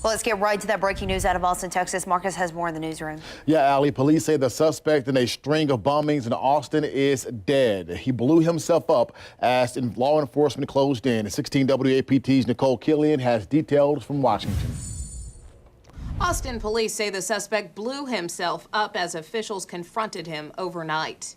Well, let's get right to that breaking news out of Austin, Texas. Marcus has more in the newsroom. Yeah, Allie, police say the suspect in a string of bombings in Austin is dead. He blew himself up as law enforcement closed in. 16 WAPT's Nicole Killian has details from Washington. Austin police say the suspect blew himself up as officials confronted him overnight.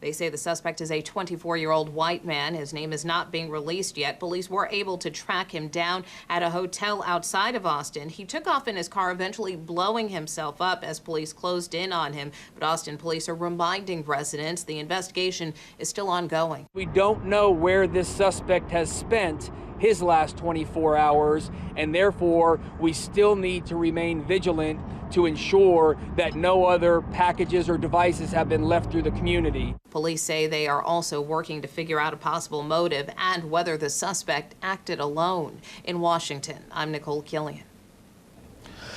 They say the suspect is a 24-year-old white man. His name is not being released yet. Police were able to track him down at a hotel outside of Austin. He took off in his car, eventually blowing himself up as police closed in on him. But Austin police are reminding residents the investigation is still ongoing. We don't know where this suspect has spent his last 24 hours, and therefore we still need to remain vigilant to ensure that no other packages or devices have been left through the community. Police say they are also working to figure out a possible motive and whether the suspect acted alone. In Washington, I'm Nicole Killian.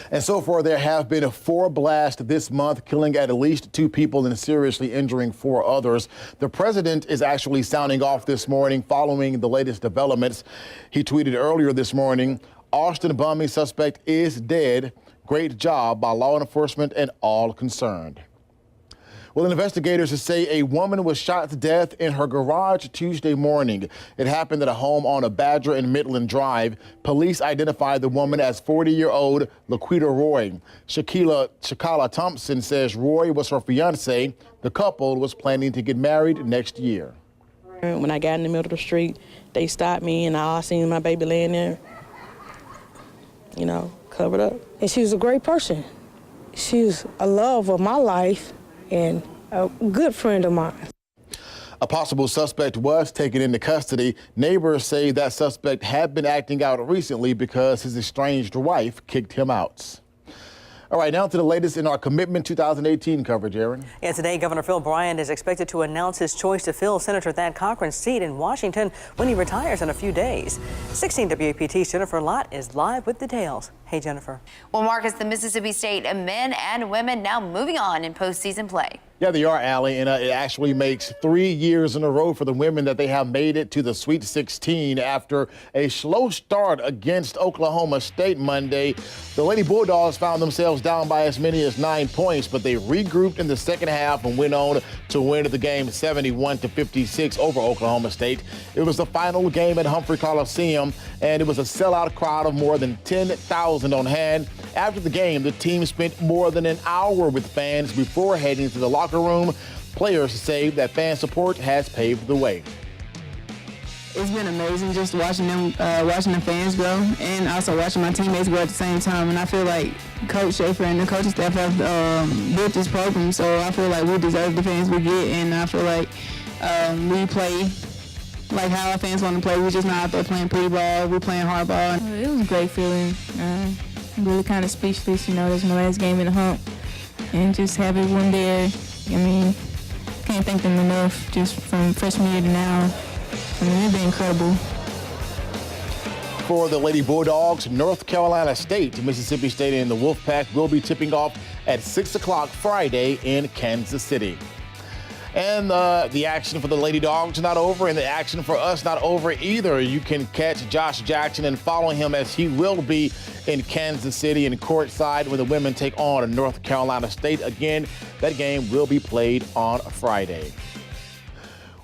And so far, there have been 4 blasts this month, killing at least 2 people and seriously injuring 4 others. The president is actually sounding off this morning following the latest developments. He tweeted earlier this morning, "Austin bombing suspect is dead. Great job by law enforcement and all concerned." Well, investigators say a woman was shot to death in her garage Tuesday morning. It happened at a home on a Badger and Midland Drive. Police identified the woman as 40-year-old Laquita Roy. Shakala Thompson says Roy was her fiance. The couple was planning to get married next year. When I got in the middle of the street, they stopped me and I seen my baby laying there, covered up. And she was a great person. She was a love of my life and a good friend of mine. A possible suspect was taken into custody. Neighbors say that suspect had been acting out recently because his estranged wife kicked him out. All right, now to the latest in our Commitment 2018 coverage, Aaron. Yeah, today, Governor Phil Bryant is expected to announce his choice to fill Senator Thad Cochran's seat in Washington when he retires in a few days. 16 WAPT's Jennifer Lott is live with details. Hey, Jennifer. Well, Marcus, the Mississippi State men and women now moving on in postseason play. Yeah, they are, Allie, and it actually makes 3 years in a row for the women that they have made it to the Sweet 16 after a slow start against Oklahoma State Monday. The Lady Bulldogs found themselves down by as many as 9 points, but they regrouped in the second half and went on to win the game 71-56 over Oklahoma State. It was the final game at Humphrey Coliseum, and it was a sellout crowd of more than 10,000 on hand. After the game, the team spent more than an hour with fans before heading to the locker room. Players say that fan support has paved the way. It's been amazing just watching the fans grow and also watching my teammates grow at the same time. And I feel like Coach Schaefer and the coaching staff have built this program, so I feel like we deserve the fans we get, and I feel like we play like how our fans want to play. We're just not out there playing pretty ball. We're playing hard ball. It was a great feeling. I'm really kind of speechless. This is my last game in the hump, and just have everyone there. Can't thank them enough, just from freshman year to now. It's been incredible. For the Lady Bulldogs, North Carolina State, Mississippi State, and the Wolfpack will be tipping off at 6 o'clock Friday in Kansas City. And the action for the Lady Dogs not over, and the action for us not over either. You can catch Josh Jackson and follow him as he will be in Kansas City and courtside when the women take on North Carolina State. Again, that game will be played on Friday.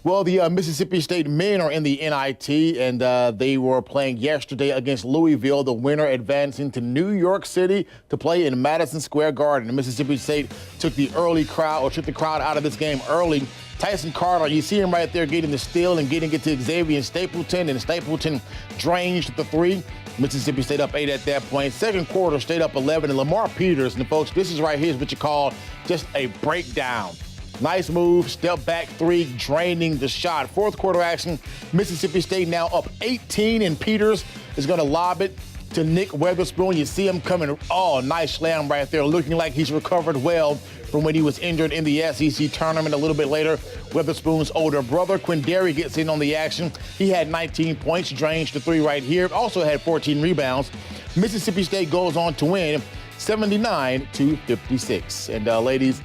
Well, the Mississippi State men are in the NIT, and they were playing yesterday against Louisville, the winner advancing to New York City to play in Madison Square Garden. Mississippi State took the crowd out of this game early. Tyson Carter, you see him right there getting the steal and getting it to Xavier Stapleton, and Stapleton drains the 3. Mississippi State up 8 at that point. Second quarter, State up 11, and Lamar Peters, and folks, this is right here is what you call just a breakdown. Nice move, step back 3, draining the shot. Fourth quarter action, Mississippi State now up 18, and Peters is going to lob it to Nick Weatherspoon. You see him coming, nice slam right there, looking like he's recovered well from when he was injured in the SEC tournament a little bit later. Weatherspoon's older brother, Quindary, gets in on the action. He had 19 points, drains the 3 right here, also had 14 rebounds. Mississippi State goes on to win 79-56. And ladies,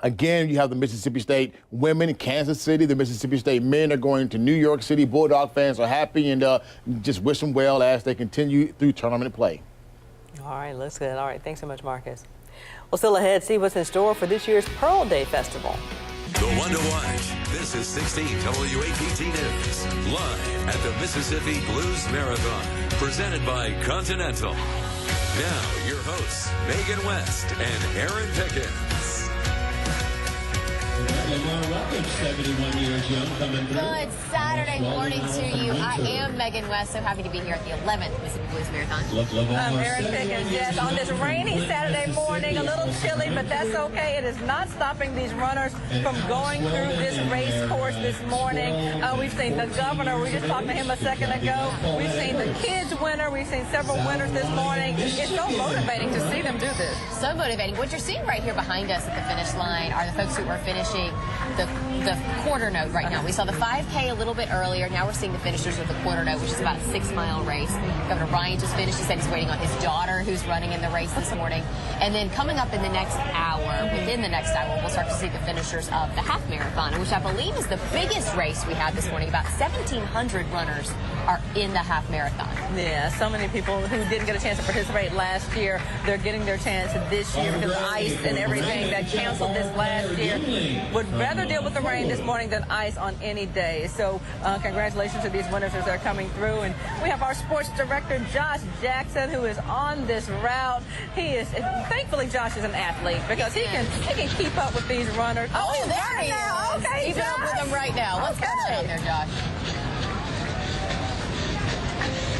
again, you have the Mississippi State women in Kansas City. The Mississippi State men are going to New York City. Bulldog fans are happy and just wish them well as they continue through tournament play. All right, looks good. All right, thanks so much, Marcus. Well, still ahead, see what's in store for this year's Pearl Day Festival. The one to watch. This is 16 WAPT News. Live at the Mississippi Blues Marathon. Presented by Continental. Now, your hosts, Megan West and Aaron Pickens. Welcome, 71 years young, coming through. Good Saturday morning to you. I am Megan West, so happy to be here at the 11th Mississippi Blues Marathon. I'm Aaron Pickens. Yes, on this rainy Saturday morning, a little chilly, but that's okay. It is not stopping these runners from going through this race course this morning. We've seen the governor. We just talked to him a second ago. We've seen the kids winner. We've seen several winners this morning. It's so motivating to see them do this. So motivating. What you're seeing right here behind us at the finish line are the folks who are finishing the quarter note right now. We saw the 5K a little bit earlier. Now we're seeing the finishers of the quarter note, which is about a 6-mile race. Governor Ryan just finished. He said he's waiting on his daughter, who's running in the race this morning. And then coming up in the next hour, within the next hour, we'll start to see the finishers of the half marathon, which I believe is the biggest race we had this morning. About 1,700 runners are in the half marathon. Yeah, so many people who didn't get a chance to participate last year, they're getting their chance this year because of ice and everything that canceled this last year. Would rather deal with the rain this morning than ice on any day. So congratulations to these winners as they're coming through. And we have our sports director, Josh Jackson, who is on this route. He is, thankfully, Josh is an athlete because he can keep up with these runners. Oh, there he is. Okay, Keeping up with them right now. What's going on out there, Josh?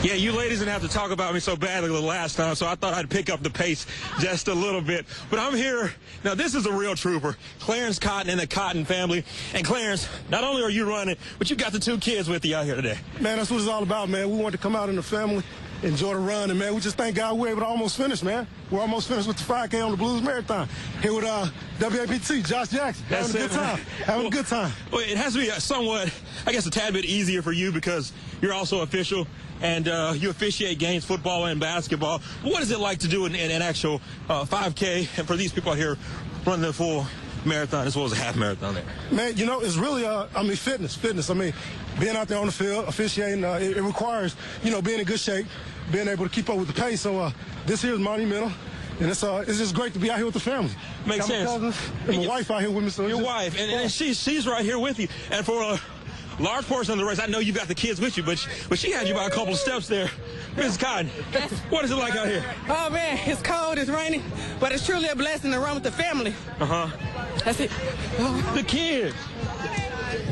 Yeah, you ladies didn't have to talk about me so badly the last time, so I thought I'd pick up the pace just a little bit. But I'm here. Now, this is a real trooper, Clarence Cotton and the Cotton family. And Clarence, not only are you running, but you got the 2 kids with you out here today. Man, that's what it's all about, man. We wanted to come out in the family, enjoy the run, and, man, we just thank God we're able to almost finish, man. We're almost finished with the 5K on the Blues Marathon. Here with WAPT, Josh Jackson. Having a good time. Having a good time. Well, it has to be somewhat, I guess, a tad bit easier for you because you're also official. And you officiate games, football and basketball. What is it like to do an actual 5K? And for these people out here running the full marathon as well as a half marathon there? Man, you know, it's really, fitness. I mean, being out there on the field, officiating, it requires, being in good shape, being able to keep up with the pace. So this here is monumental. And it's just great to be out here with the family. Makes sense. And my wife out here with me. So your wife, and she's right here with you. And for a large portion of the race, I know you've got the kids with you, but she had you by a couple of steps there. Mrs. Cotton, what is it like out here? Oh, man, it's cold, it's raining, but it's truly a blessing to run with the family. That's it. The kids.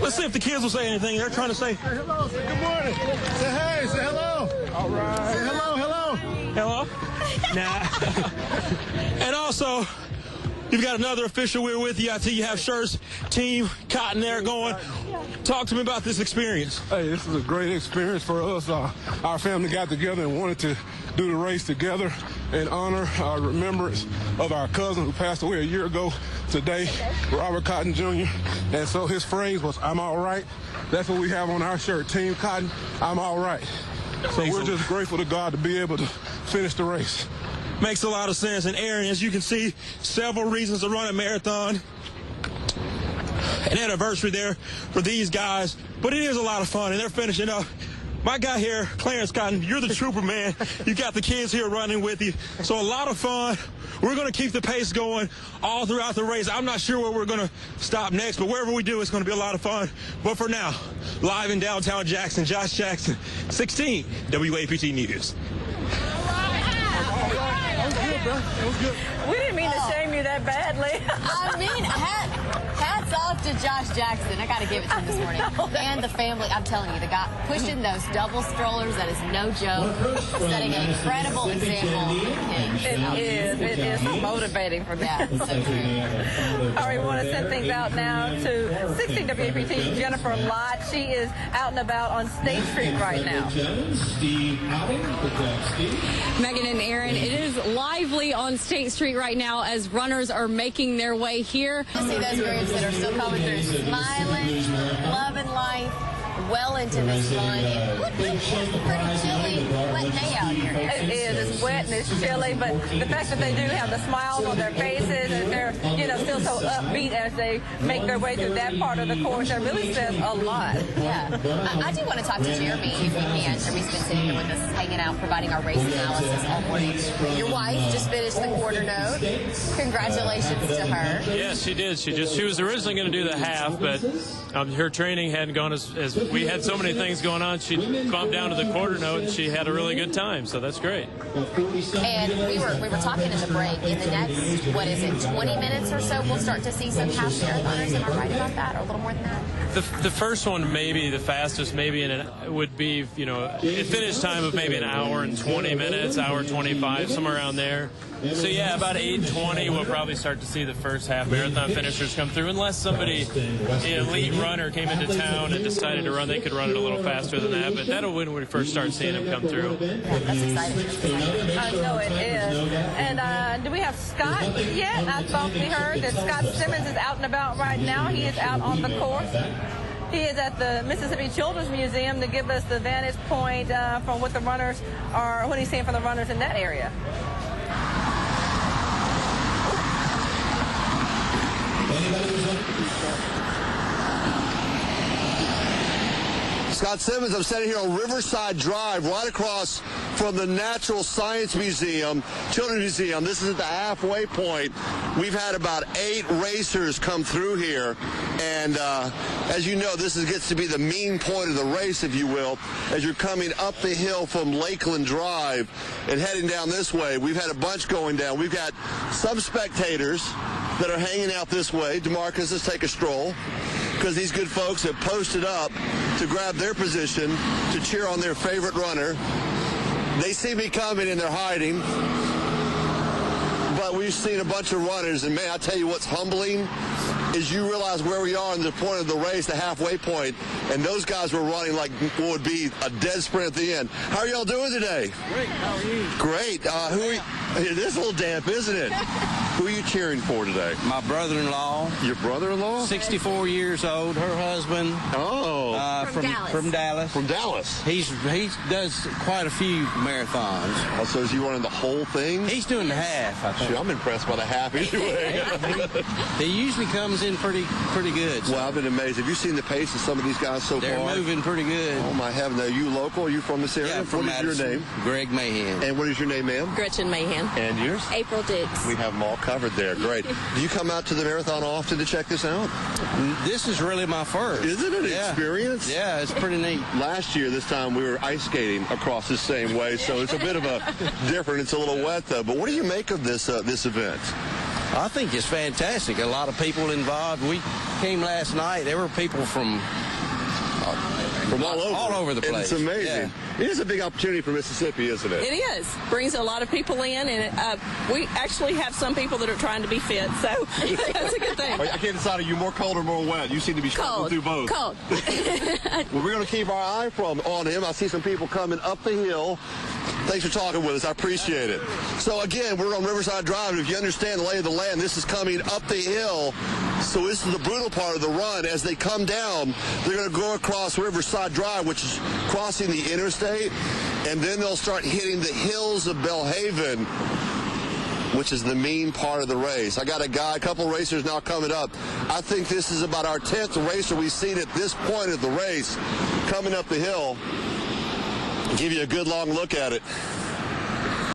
Let's see if the kids will say anything. They're trying to say hello, say good morning. Say hey, say hello. All right. Say hello. Hello? Nah. And also, you've got another official we're with you. I see you have shirts, Team Cotton there going. Talk to me about this experience. Hey, this is a great experience for us. Our family got together and wanted to do the race together in honor, our remembrance of our cousin who passed away a year ago today, Robert Cotton Jr. And so his phrase was, "I'm all right." That's what we have on our shirt, Team Cotton, I'm all right. So we're just grateful to God to be able to finish the race. Makes a lot of sense. And Aaron, as you can see, several reasons to run a marathon. An anniversary there for these guys, but it is a lot of fun, and they're finishing up. My guy here, Clarence Cotton, you're the trooper, man. You got the kids here running with you, so a lot of fun. We're going to keep the pace going all throughout the race. I'm not sure where we're going to stop next, but wherever we do, it's going to be a lot of fun. But for now, live in downtown Jackson, Josh Jackson, 16 WAPT News. That was good. We didn't mean to shame you that badly. I mean, hats off to Josh Jackson. I got to give it to him this morning. And the family. I'm telling you, the guy pushing those double strollers, that is no joke. Setting an incredible example for the kids. It is so motivating for them. Yeah, so true. All right, we want to send things out now to 16 WAPT's Jennifer Lott. She is out and about on State Street right now. Megan and Aaron, it is lively on State Street right now as runners are making their way here. You see those groups that are still coming through, smiling, loving life, well into this run. It would be pretty chilly, wet day out here. It is. It's wet and it's chilly, but the fact that they do have the smiles on their faces and they're, still so upbeat as they make their way through that part of the course, that really says a lot. Yeah. I do want to talk to Jeremy if we can. Jeremy's been sitting here with us, hanging out, providing our race analysis all morning. Your wife just finished the quarter note. Congratulations to her. Yes, she did. She was originally going to do the half, but her training hadn't gone as we had so many things going on. She'd bumped down to the quarter note, and she had a really good time, so that's great. And we were talking in the break. In the next, 20 minutes or so, we'll start to see some half marathoners. Am I right about that, or a little more than that? The first one, maybe the fastest, maybe would be, a finish time of maybe an hour and 20 minutes, hour 25, somewhere around there. So yeah, about 8:20, we'll probably start to see the first half marathon finishers come through, unless somebody, an elite runner, came into town and decided to run. They could run it a little faster than that, but that'll when we first start seeing them come through. That's exciting. I know it is. And do we have Scott yet? I thought we heard that Scott Simmons is out and about right now. He is out on the course. He is at the Mississippi Children's Museum to give us the vantage point from what the runners are, what he's seeing from the runners in that area. Scott Simmons, I'm standing here on Riverside Drive, right across from the Natural Science Museum, Children's Museum. This is at the halfway point. We've had about 8 racers come through here, and as you know, this gets to be the mean point of the race, if you will, as you're coming up the hill from Lakeland Drive and heading down this way. We've had a bunch going down. We've got some spectators that are hanging out this way. DeMarcus, let's take a stroll, because these good folks have posted up to grab their position to cheer on their favorite runner. They see me coming and they're hiding. But we've seen a bunch of runners, and man, I tell you what's humbling is you realize where we are in the point of the race, the halfway point, and those guys were running like what would be a dead sprint at the end. How are y'all doing today? Great. How are you? Great. It is a little damp, isn't it? Who are you cheering for today? My brother-in-law. Your brother-in-law? 64 years old. Her husband. Oh. From Dallas. From Dallas. He does quite a few marathons. Oh, so is he running the whole thing? He's doing the half, I think. Shoot, I'm impressed by the half anyway. He usually comes in pretty good. Well, I've been amazed. Have you seen the pace of some of these guys so far? They're moving pretty good. Oh, my heaven. Are you local? Are you from this area? Yeah, from What is Madison. your name? Greg Mahan. And what is your name, ma'am? Gretchen Mahan. And yours? April Dix. We have them all covered there. Great. Do you come out to the marathon often to check this out? This is really my first. Is it an experience? Yeah, it's pretty neat. Last year, this time, we were ice skating across the same way, so it's a bit of a different. It's a little wet, though. But what do you make of this event? I think it's fantastic. A lot of people involved. We came last night. There were people from all over the place. It's amazing. Yeah. It is a big opportunity for Mississippi, isn't it? It is. Brings a lot of people in, and we actually have some people that are trying to be fit, so that's a good thing. I can't decide, are you more cold or more wet? You seem to be struggling through both. Cold. Well, we're going to keep our eye on him. I see some people coming up the hill. Thanks for talking with us. I appreciate it. So, again, we're on Riverside Drive. If you understand the lay of the land, this is coming up the hill. So this is the brutal part of the run. As they come down, they're going to go across Riverside Drive, which is crossing the interstate, and then they'll start hitting the hills of Belhaven, which is the mean part of the race. I got a couple racers now coming up. I think this is about our 10th racer we've seen at this point of the race coming up the hill. Give you a good long look at it.